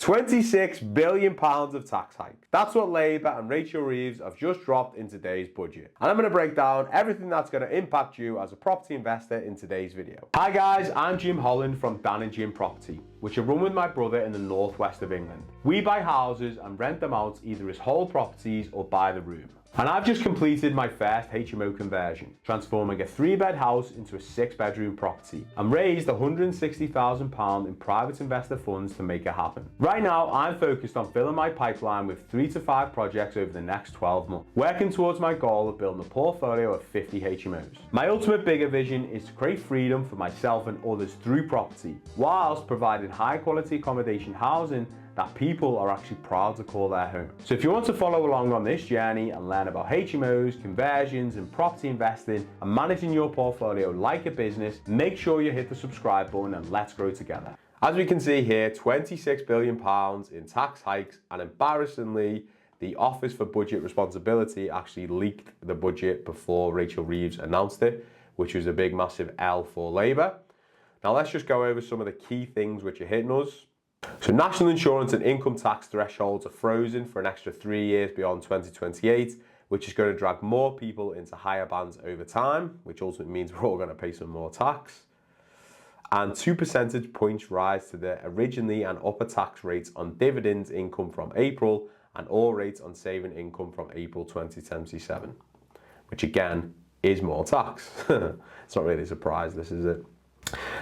£26 billion of tax hike. That's what Labour and Rachel Reeves have just dropped in today's budget. And I'm going to break down everything that's going to impact you as a property investor in today's video. Hi guys, I'm Jim Holland from Dan and Jim Property, which I run with my brother in the northwest of England. We buy houses and rent them out either as whole properties or by the room. And I've just completed my first HMO conversion, transforming a 3-bed house into a 6-bedroom property, and raised £160,000 in private investor funds to make it happen. Right now, I'm focused on filling my pipeline with 3 to 5 projects over the next 12 months, working towards my goal of building a portfolio of 50 HMOs. My ultimate bigger vision is to create freedom for myself and others through property, whilst providing high quality accommodation housing that people are actually proud to call their home. So if you want to follow along on this journey and learn about HMOs, conversions and property investing and managing your portfolio like a business, make sure you hit the subscribe button and let's grow together. As we can see here, £26 billion in tax hikes, and embarrassingly, the Office for Budget Responsibility actually leaked the budget before Rachel Reeves announced it, which was a big massive L for Labour. Now let's just go over some of the key things which are hitting us. So national insurance and income tax thresholds are frozen for an extra 3 years beyond 2028, which is going to drag more people into higher bands over time, which ultimately means we're all going to pay some more tax. And 2 percentage points rise to the originally and upper tax rates on dividends income from April, and all rates on saving income from April 2027, which again is more tax. It's not really a surprise, this is it.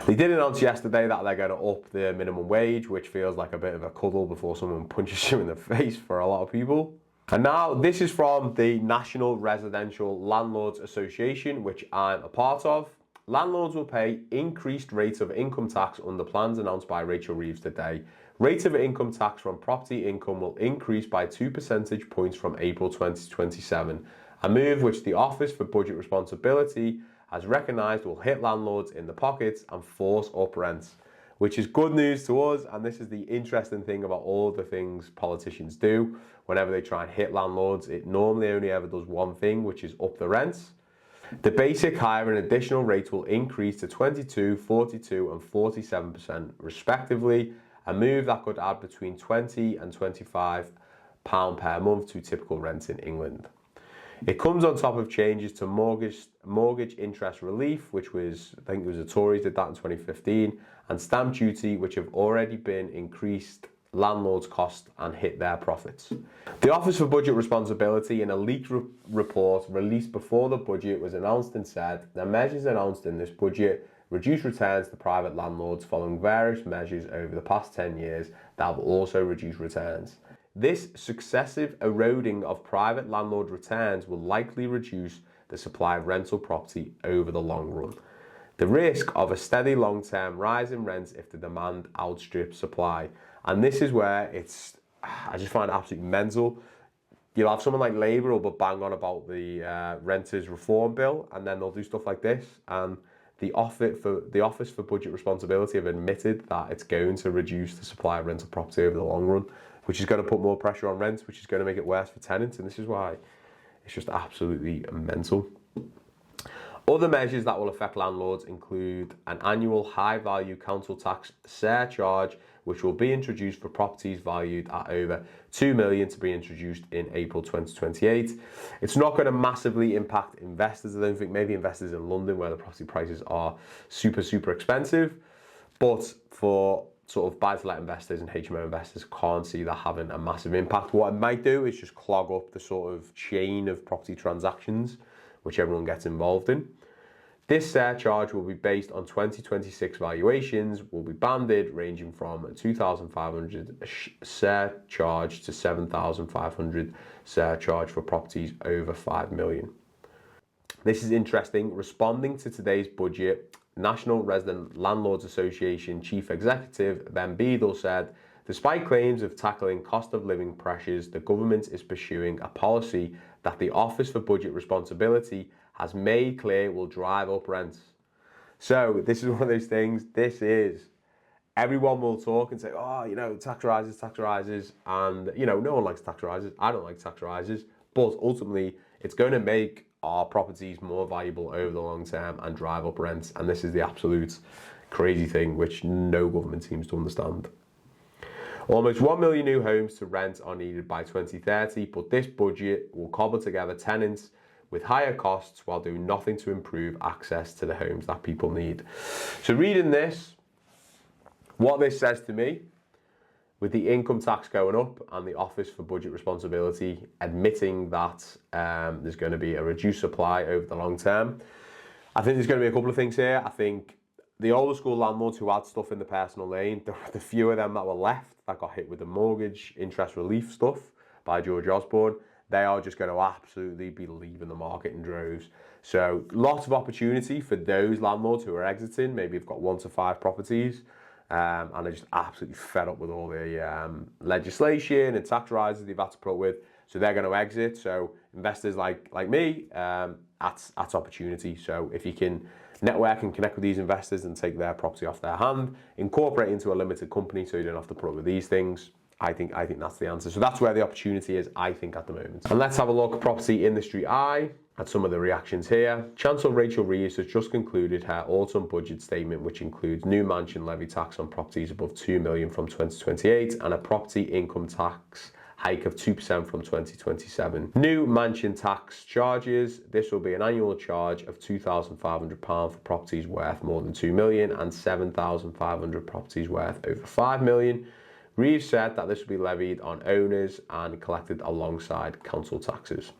They did announce yesterday that they're going to up the minimum wage, which feels like a bit of a cuddle before someone punches you in the face for a lot of people. And now this is from the National Residential Landlords Association, which I'm a part of. Landlords will pay increased rates of income tax under plans announced by Rachel Reeves today. Rates of income tax from property income will increase by 2 percentage points from April 2027, a move which the Office for Budget Responsibility has recognised will hit landlords in the pockets and force up rents, which is good news to us. And this is the interesting thing about all the things politicians do. Whenever they try and hit landlords, it normally only ever does one thing, which is up the rents. The basic, higher and additional rates will increase to 22, 42 and 47% respectively, a move that could add between £20 and £25 per month to typical rents in England. It comes on top of changes to mortgage interest relief, which was, I think it was the Tories did that in 2015, and stamp duty, which have already been increased landlords' costs and hit their profits. The Office for Budget Responsibility, in a leaked report released before the budget was announced, and said the measures announced in this budget reduce returns to private landlords following various measures over the past 10 years that have also reduced returns. This successive eroding of private landlord returns will likely reduce the supply of rental property over the long run. The risk of a steady long-term rise in rents if the demand outstrips supply. And this is where I just find it absolutely mental. You'll have someone like Labour who'll bang on about the renters reform bill, and then they'll do stuff like this. And the Office for Budget Responsibility have admitted that it's going to reduce the supply of rental property over the long run, which is going to put more pressure on rents, which is going to make it worse for tenants. And this is why it's just absolutely mental. Other measures that will affect landlords include an annual high-value council tax surcharge, which will be introduced for properties valued at over $2 million, to be introduced in April 2028. It's not going to massively impact investors. I don't think, maybe investors in London where the property prices are super, super expensive. But for sort of buy-to-let investors and HMO investors, can't see that having a massive impact. What it might do is just clog up the sort of chain of property transactions which everyone gets involved in. This surcharge will be based on 2026 valuations, will be banded ranging from a $2,500 surcharge to $7,500 surcharge for properties over $5 million. This is interesting. Responding to today's budget, National Resident Landlords Association Chief Executive Ben Beadle said, despite claims of tackling cost of living pressures, the government is pursuing a policy that the Office for Budget Responsibility has made clear will drive up rents. So this is one of those things, everyone will talk and say, oh, you know, tax rises, and, you know, no one likes tax rises. I don't like tax rises, but ultimately it's going to make our properties more valuable over the long term and drive up rents. And this is the absolute crazy thing which no government seems to understand. Almost 1 million new homes to rent are needed by 2030, but this budget will cobble together tenants with higher costs while doing nothing to improve access to the homes that people need. So reading this, what this says to me, with the income tax going up and the Office for Budget Responsibility admitting that there's going to be a reduced supply over the long term, I think there's going to be a couple of things here. I think the older school landlords who had stuff in the personal lane, the few of them that were left that got hit with the mortgage interest relief stuff by George Osborne, they are just going to absolutely be leaving the market in droves. So lots of opportunity for those landlords who are exiting. Maybe they've got 1 to 5 properties and are just absolutely fed up with all the legislation and tax rises they've had to put up with. So they're going to exit. So investors like me, that's opportunity. So if you can network and connect with these investors and take their property off their hand, incorporate into a limited company so you don't have to put up with these things, I think that's the answer. So that's where the opportunity is, I think, at the moment. And let's have a look, Property Industry Eye, at some of the reactions here. Chancellor Rachel Reeves has just concluded her autumn budget statement, which includes new mansion levy tax on properties above 2 million from 2028 and a property income tax hike of 2% from 2027. New mansion tax charges. This will be an annual charge of £2,500 for properties worth more than 2 million and £7,500 properties worth over 5 million. Reeves said that this will be levied on owners and collected alongside council taxes.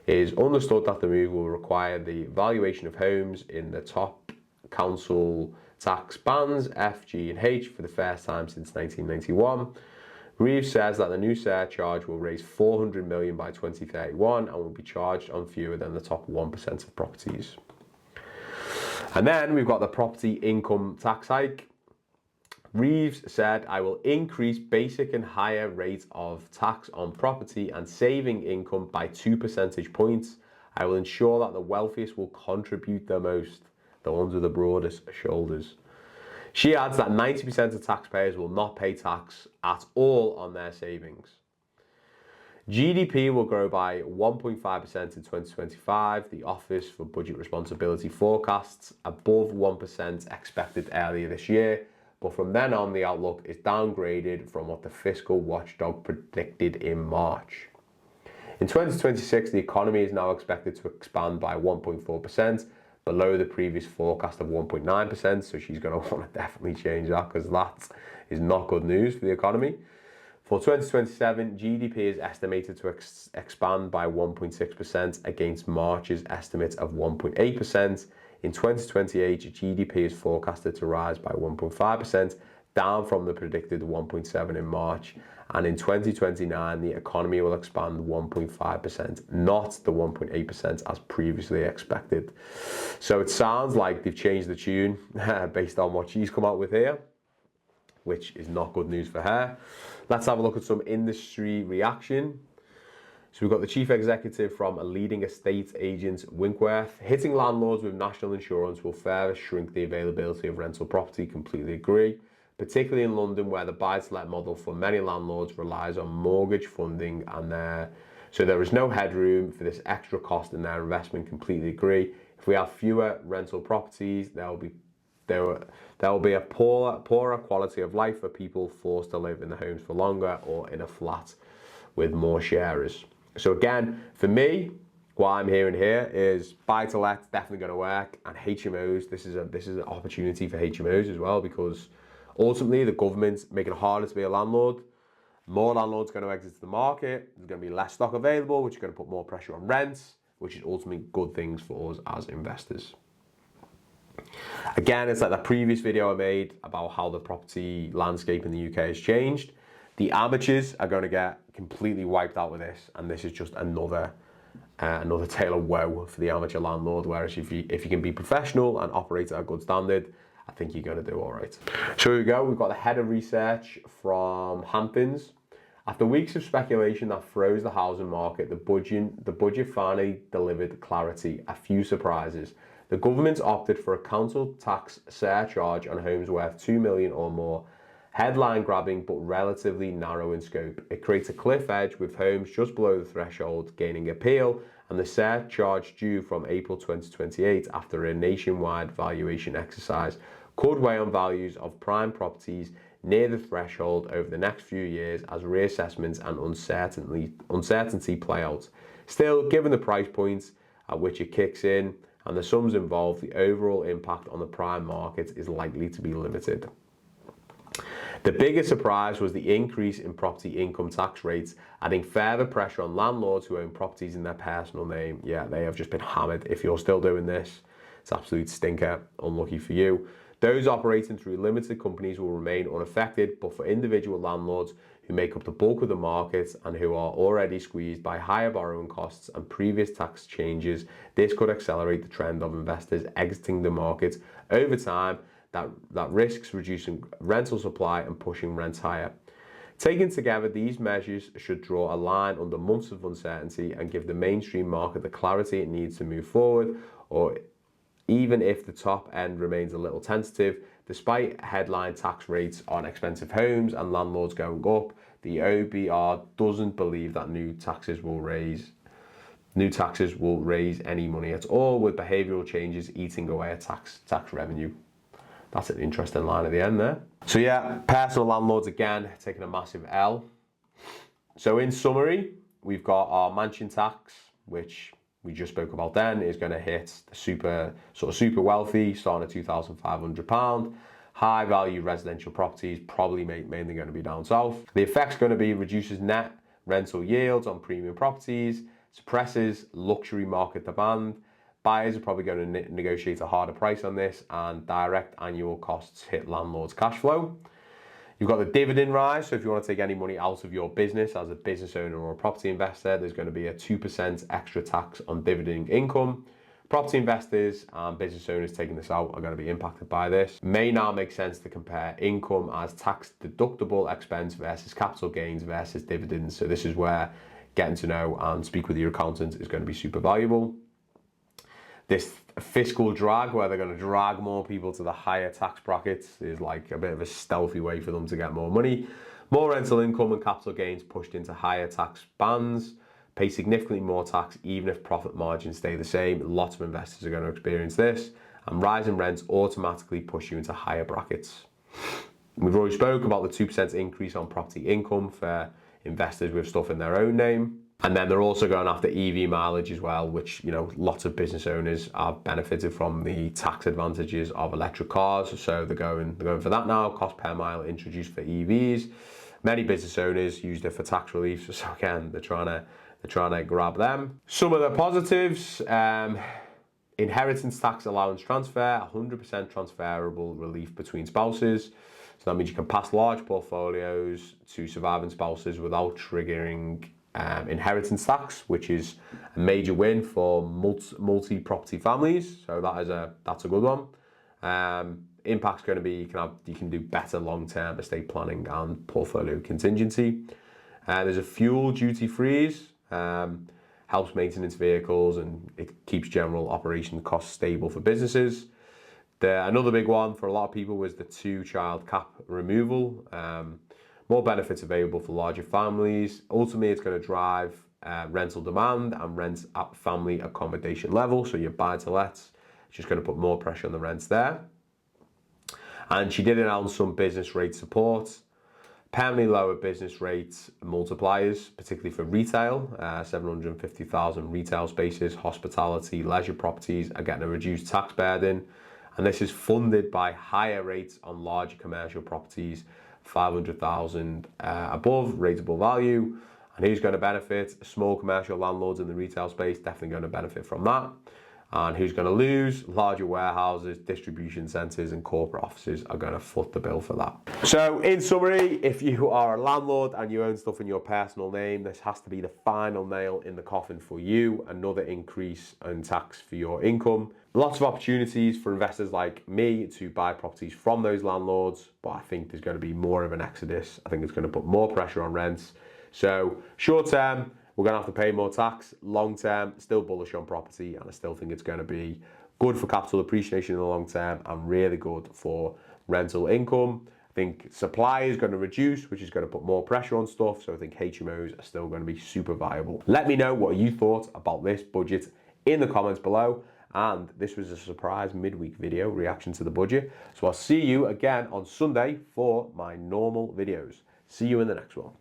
It is understood that the move will require the valuation of homes in the top council tax bands F, G and H for the first time since 1991. Reeves says that the new surcharge will raise 400 million by 2031 and will be charged on fewer than the top 1% of properties. And then we've got the property income tax hike. Reeves said, I will increase basic and higher rates of tax on property and saving income by 2 percentage points. I will ensure that the wealthiest will contribute the most, the ones with the broadest shoulders. She adds that 90% of taxpayers will not pay tax at all on their savings. GDP will grow by 1.5% in 2025. The Office for Budget Responsibility forecasts above 1% expected earlier this year. But from then on, the outlook is downgraded from what the fiscal watchdog predicted in March. In 2026, the economy is now expected to expand by 1.4%, below the previous forecast of 1.9%. So she's going to want to definitely change that because that is not good news for the economy. For 2027, GDP is estimated to expand by 1.6% against March's estimate of 1.8%. In 2028, GDP is forecasted to rise by 1.5%, down from the predicted 1.7% in March. And in 2029, the economy will expand 1.5%, not the 1.8% as previously expected. So it sounds like they've changed the tune based on what she's come out with here, which is not good news for her. Let's have a look at some industry reaction. So we've got the chief executive from a leading estate agent, Winkworth. Hitting landlords with national insurance will further shrink the availability of rental property. Completely agree. Particularly in London, where the buy-to-let model for many landlords relies on mortgage funding, and so there is no headroom for this extra cost in their investment. Completely agree. If we have fewer rental properties, there will be a poorer quality of life for people forced to live in the homes for longer or in a flat with more sharers. So again, for me, what I'm hearing here is buy-to-let's definitely going to work, and HMOs. This is an opportunity for HMOs as well, because ultimately the government's making it harder to be a landlord. More landlords are going to exit the market. There's going to be less stock available, which is going to put more pressure on rents, which is ultimately good things for us as investors. Again, it's like that previous video I made about how the property landscape in the UK has changed. The amateurs are going to get completely wiped out with this, and this is just another tale of woe for the amateur landlord. Whereas if you can be professional and operate at a good standard, I think you're going to do all right. So here we go. We've got the head of research from Hamptons. After weeks of speculation that froze the housing market, the budget finally delivered clarity. A few surprises. The government opted for a council tax surcharge on homes worth 2 million or more. Headline grabbing, but relatively narrow in scope. It creates a cliff edge with homes just below the threshold gaining appeal, and the surcharge due from April 2028 after a nationwide valuation exercise could weigh on values of prime properties near the threshold over the next few years as reassessments and uncertainty play out. Still, given the price points at which it kicks in and the sums involved, the overall impact on the prime market is likely to be limited. The biggest surprise was the increase in property income tax rates, adding further pressure on landlords who own properties in their personal name. Yeah, they have just been hammered. If you're still doing this, it's absolute stinker. Unlucky for you. Those operating through limited companies will remain unaffected, but for individual landlords who make up the bulk of the market and who are already squeezed by higher borrowing costs and previous tax changes, this could accelerate the trend of investors exiting the market over time. That risks reducing rental supply and pushing rents higher. Taken together, these measures should draw a line under months of uncertainty and give the mainstream market the clarity it needs to move forward, or even if the top end remains a little tentative. Despite headline tax rates on expensive homes and landlords going up, the OBR doesn't believe that new taxes will raise any money at all, with behavioural changes eating away at tax revenue. That's an interesting line at the end there. So yeah, personal landlords again taking a massive L. So in summary, we've got our mansion tax, which we just spoke about then, is going to hit the super wealthy, starting at £2,500. High value residential properties, probably mainly going to be down south. The effect's going to be reduces net rental yields on premium properties, suppresses luxury market demand. Buyers are probably going to negotiate a harder price on this, and direct annual costs hit landlords' cash flow. You've got the dividend rise, so if you want to take any money out of your business as a business owner or a property investor, there's going to be a 2% extra tax on dividend income. Property investors and business owners taking this out are going to be impacted by this. May now make sense to compare income as tax deductible expense versus capital gains versus dividends. So this is where getting to know and speak with your accountant is going to be super valuable. This fiscal drag, where they're going to drag more people to the higher tax brackets, is like a bit of a stealthy way for them to get more money. More rental income and capital gains pushed into higher tax bands, pay significantly more tax even if profit margins stay the same. Lots of investors are going to experience this, and rising rents automatically push you into higher brackets. We've already spoke about the 2% increase on property income for investors with stuff in their own name. And then they're also going after EV mileage as well, which, you know, lots of business owners have benefited from the tax advantages of electric cars. So they're going for that now. Cost per mile introduced for EVs. Many business owners used it for tax relief. So again, they're trying to grab them. Some of the positives: inheritance tax allowance transfer, 100% transferable relief between spouses. So that means you can pass large portfolios to surviving spouses without triggering inheritance tax, which is a major win for multi-property families. So that's a good one. Impact's going to be you can do better long-term estate planning and portfolio contingency. There's a fuel duty freeze, helps maintenance vehicles, and it keeps general operation costs stable for businesses. Another big one for a lot of people was the 2-child cap removal. More benefits available for larger families. Ultimately, it's going to drive rental demand and rents at family accommodation level. So your buy-to-lets, it's just going to put more pressure on the rents there. And she did announce some business rate support. Permanently lower business rates multipliers, particularly for retail. 750,000 retail spaces, hospitality, leisure properties are getting a reduced tax burden. And this is funded by higher rates on larger commercial properties, 500,000 above rateable value. And who's going to benefit? Small commercial landlords in the retail space, definitely going to benefit from that. And who's going to lose? Larger warehouses, distribution centres and corporate offices are going to foot the bill for that. So in summary, if you are a landlord and you own stuff in your personal name, this has to be the final nail in the coffin for you. Another increase in tax for your income. Lots of opportunities for investors like me to buy properties from those landlords, but I think there's going to be more of an exodus. I think it's going to put more pressure on rents. So short term, we're going to have to pay more tax. Long term, still bullish on property, and I still think it's going to be good for capital appreciation in the long term and really good for rental income. I think supply is going to reduce, which is going to put more pressure on stuff. So I think HMOs are still going to be super viable. Let me know what you thought about this budget in the comments below. And this was a surprise midweek video reaction to the budget. So I'll see you again on Sunday for my normal videos. See you in the next one.